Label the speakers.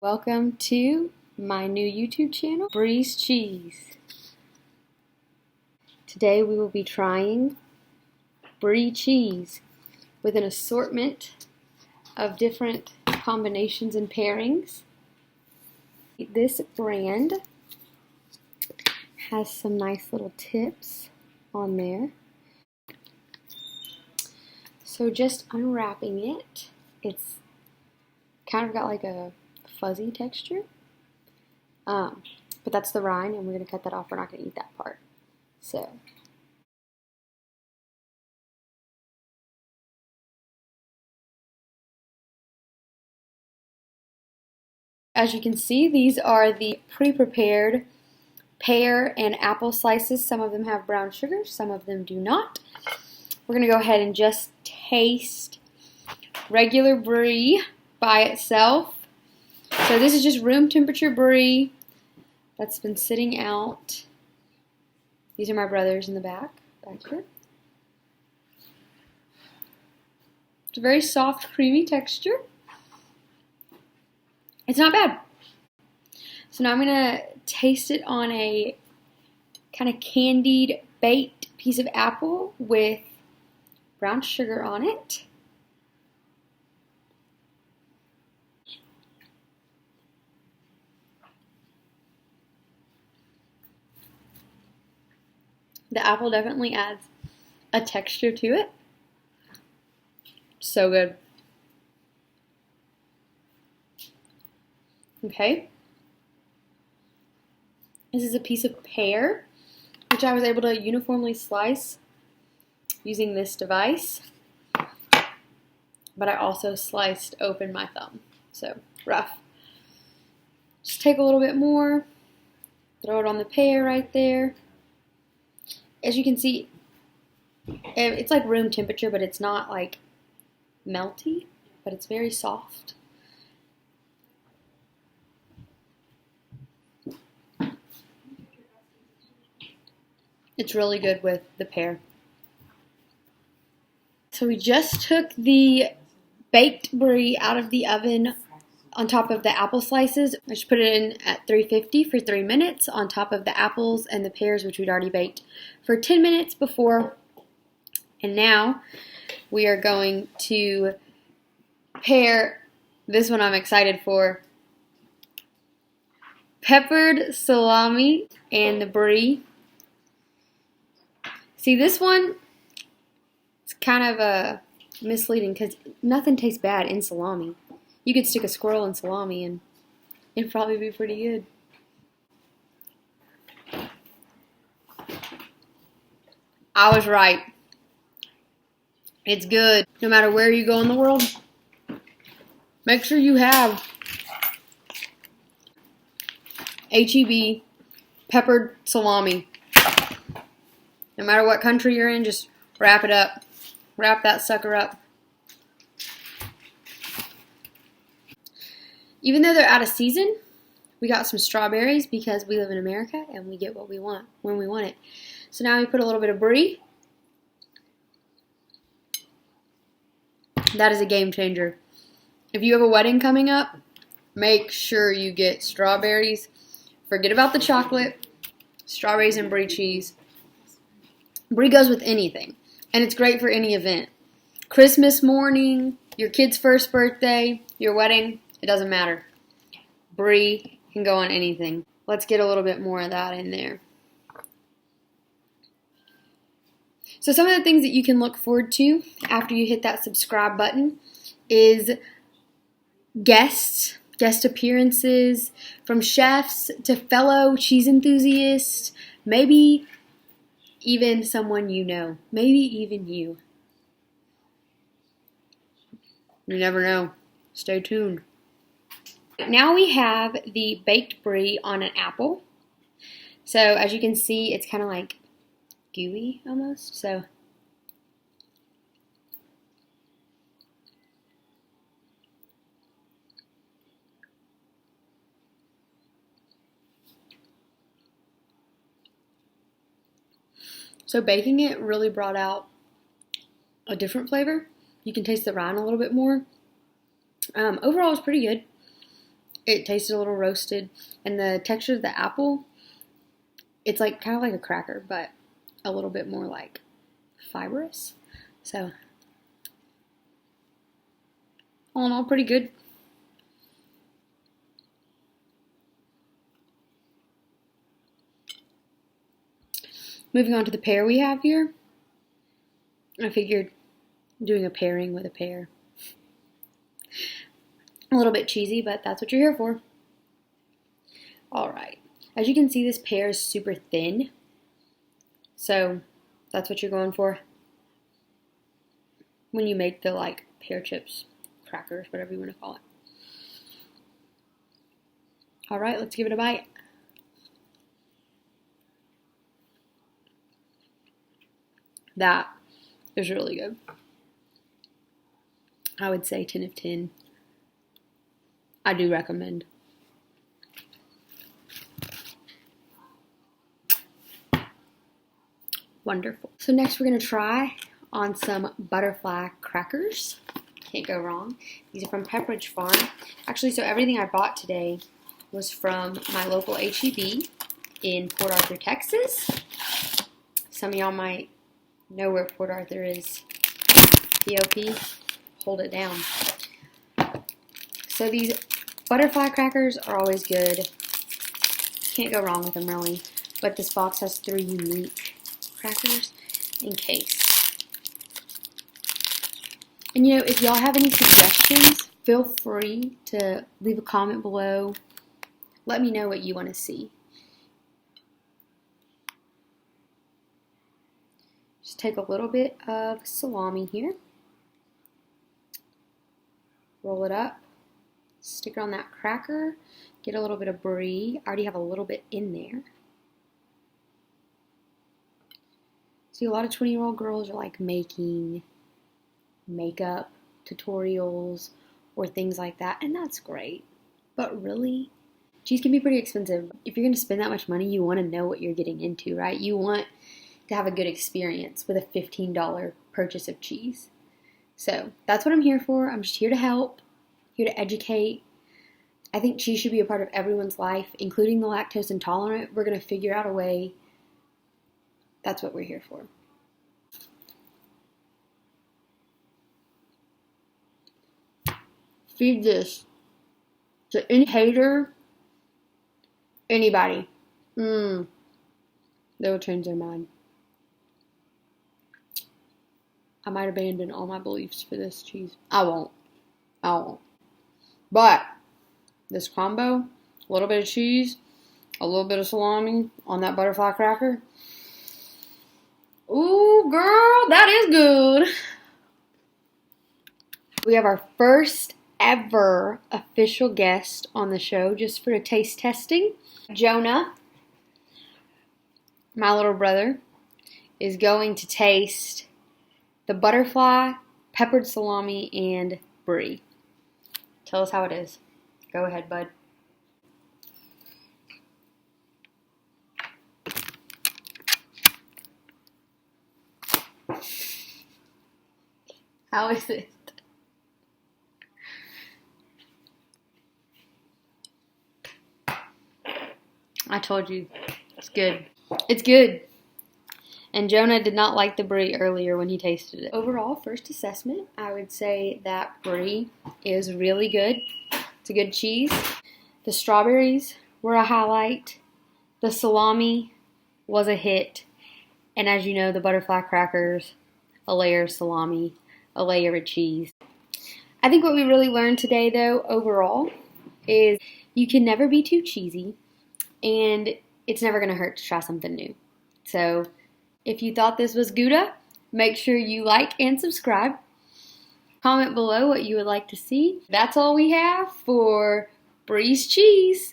Speaker 1: Welcome to my new YouTube channel, Brie'S Cheese. Today we will be trying Brie cheese with an assortment of different combinations and pairings. This brand has some nice little tips on there. So just unwrapping it, it's kind of got like a fuzzy texture, but that's the rind, and we're going to cut that off. We're not going to eat that part. So as you can see, these are the pre-prepared pear and apple slices. Some of them have brown sugar, some of them do not. We're going to go ahead and just taste regular Brie by itself. So this is just room temperature Brie that's been sitting out. These are my brothers in the back here. It's a very soft, creamy texture. It's not bad. So now I'm going to taste it on a kind of candied, baked piece of apple with brown sugar on it. The apple definitely adds a texture to it. So good. Okay. This is a piece of pear, which I was able to uniformly slice using this device. But I also sliced open my thumb. So rough. Just take a little bit more, throw it on the pear right there. As you can see, it's like room temperature, but it's not like melty, but it's very soft. It's really good with the pear. So we just took the baked Brie out of the oven on top of the apple slices. I just put it in at 350 for 3 minutes on top of the apples and the pears, which we'd already baked for 10 minutes before. And now we are going to pair this one I'm excited for. Peppered salami and the Brie. See, this one, it's kind of misleading because nothing tastes bad in salami. You could stick a squirrel in salami and it'd probably be pretty good. I was right. It's good. No matter where you go in the world, make sure you have HEB peppered salami. No matter what country you're in, just wrap it up. Wrap that sucker up. Even though they're out of season, we got some strawberries because we live in America and we get what we want when we want it. So now we put a little bit of Brie. That is a game changer. If you have a wedding coming up, make sure you get strawberries. Forget about the chocolate. Strawberries and Brie cheese. Brie goes with anything, and it's great for any event. Christmas morning, your kid's first birthday, your wedding, it doesn't matter. Brie can go on anything. Let's get a little bit more of that in there. So some of the things that you can look forward to after you hit that subscribe button is guest appearances from chefs to fellow cheese enthusiasts, maybe even someone you know, maybe even you. You never know. Stay tuned. Now we have the baked Brie on an apple. So as you can see, it's kind of like gooey almost. So baking it really brought out a different flavor. You can taste the rind a little bit more. Overall, it's pretty good. It tasted a little roasted, and the texture of the apple, it's like kind of like a cracker, but a little bit more like fibrous. So, all in all, pretty good. Moving on to the pear we have here. I figured doing a pairing with a pear. A little bit cheesy, but that's what you're here for. Alright, as you can see, this pear is super thin. So, that's what you're going for when you make the like pear chips, crackers, whatever you want to call it. Alright, let's give it a bite. That is really good. I would say 10 of 10. I do recommend. Wonderful. So next we're going to try on some butterfly crackers. Can't go wrong. These are from Pepperidge Farm. Actually, so everything I bought today was from my local H-E-B in Port Arthur, Texas. Some of y'all might know where Port Arthur is. POP, hold it down. So these butterfly crackers are always good. Can't go wrong with them, really. But this box has 3 unique crackers in case. And you know, if y'all have any suggestions, feel free to leave a comment below. Let me know what you want to see. Just take a little bit of salami here. Roll it up. Stick it on that cracker. Get a little bit of brie. I already have a little bit in there. See, a lot of 20-year-old girls are like making makeup tutorials or things like that, and that's great. But really, cheese can be pretty expensive. If you're going to spend that much money, you want to know what you're getting into, right? You want to have a good experience with a $15 purchase of cheese. So that's what I'm here for. I'm just here to help, here to educate. I think cheese should be a part of everyone's life, including the lactose intolerant. We're going to figure out a way. That's what we're here for. Feed this to any hater, anybody. They will change their mind. I might abandon all my beliefs for this cheese. I won't. But this combo, a little bit of cheese, a little bit of salami on that butterfly cracker. Ooh, girl, that is good. We have our first ever official guest on the show just for a taste testing. Jonah, my little brother, is going to taste the butterfly, peppered salami, and brie. Tell us how it is. Go ahead, bud. How is it? I told you. It's good. It's good. And Jonah did not like the brie earlier when he tasted it. Overall, first assessment, I would say that brie is really good. It's a good cheese. The strawberries were a highlight. The salami was a hit. And as you know, the butterfly crackers, a layer of salami, a layer of cheese. I think what we really learned today, though, overall, is you can never be too cheesy, and it's never going to hurt to try something new. So, if you thought this was Gouda, make sure you like and subscribe. Comment below what you would like to see. That's all we have for Brie'S cheese.